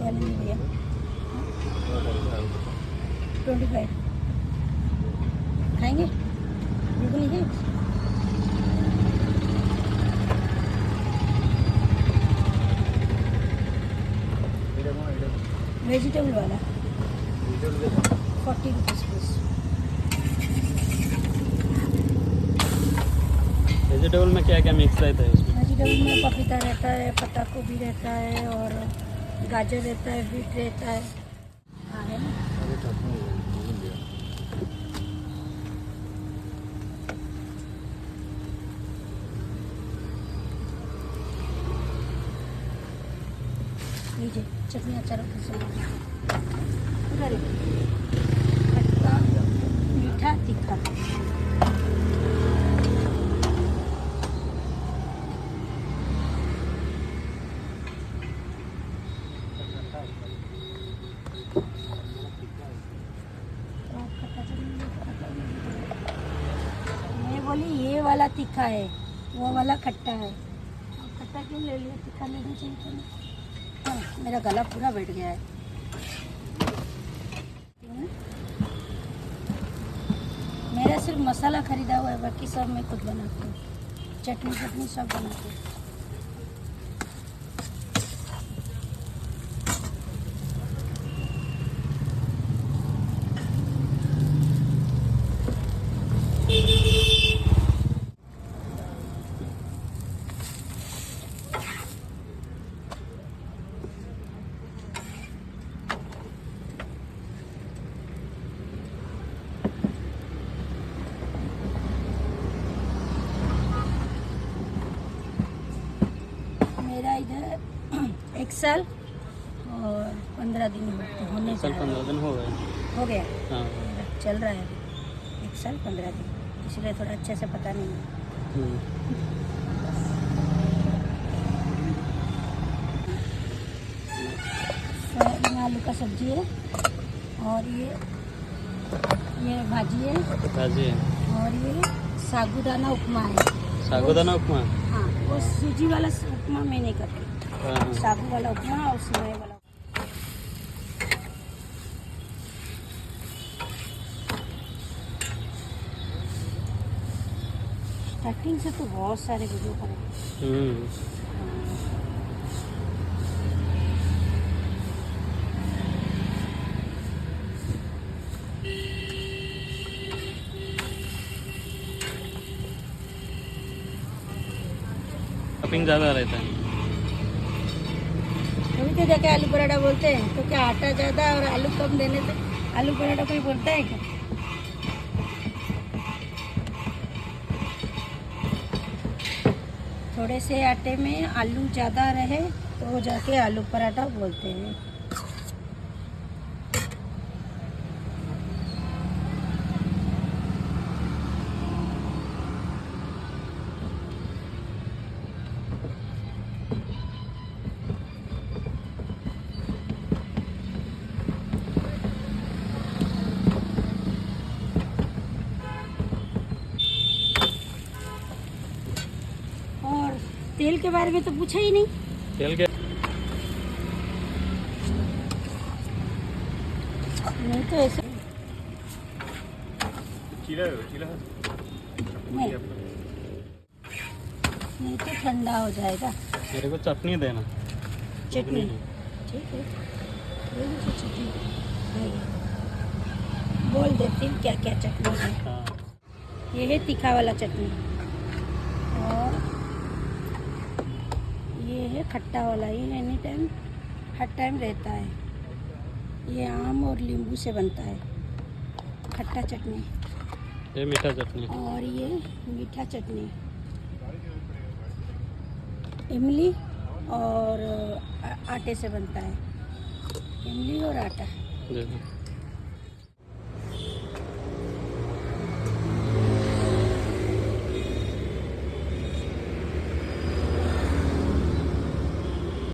क्या लेंगे भैया? 25 खाएंगे? बिल्कुल नहीं है। वेजिटेबल वाला 40 रुपीज़ प्लीज। वेजिटेबल में क्या क्या मिक्स रहता है उसमें? वेजिटेबल में पपीता रहता है, पत्ता गोभी रहता है और गाजर रहता है, बीट रहता है। हाँ है ना। लीजिए चटनी अचार खट्टा मीठा तीखा। मैं बोली ये वाला तीखा है, वो वाला खट्टा है। खट्टा क्यों ले लिया? तीखा लेना चाहिए था ना। हाँ, मेरा गला पूरा बैठ गया है। मेरा सिर्फ मसाला खरीदा हुआ है, बाकी सब मैं खुद बनाती हूँ। चटनी सब बनाती हूँ। मेरा इधर 1 साल और 15 दिन होने जा रहा है। 15 दिन हो गए। हो गया। हाँ। चल रहा है 1 साल 15 दिन, इसलिए थोड़ा अच्छे से पता नहीं है। सोयाबीन आलू का सब्जी है और ये भाजी है और ये साबूदाना उपमा है। साबूदाना उपमा? हाँ, वो सूजी वाला उपमा मैं नहीं करती। साबू वाला उपमा और सिवाय वाला। स्टार्टिंग से तो बहुत सारे वीडियो करे। टॉपिंग ज़्यादा रहता है। कभी तो जाके आलू पराठा बोलते हैं, तो क्या आटा ज़्यादा और आलू कम देने से आलू पराठा कोई बोलता है क्या? थोड़े से आटे में आलू ज़्यादा रहे तो जाके आलू पराठा बोलते हैं। तेल के बारे में तो पूछा ही नहीं। तेल के नहीं तो ऐसे नहीं तो ठंडा हो जाएगा। मेरे को चटनी देना। चटनी ठीक है, चटनी बोल देती हूँ क्या क्या चटनी है। ये है तीखा वाला चटनी और ये है खट्टा वाला। ये एनी टाइम हर टाइम रहता है। ये आम और नींबू से बनता है खट्टा चटनी। ये मीठा चटनी और ये मीठा चटनी इमली और आटे से बनता है। इमली और आटा।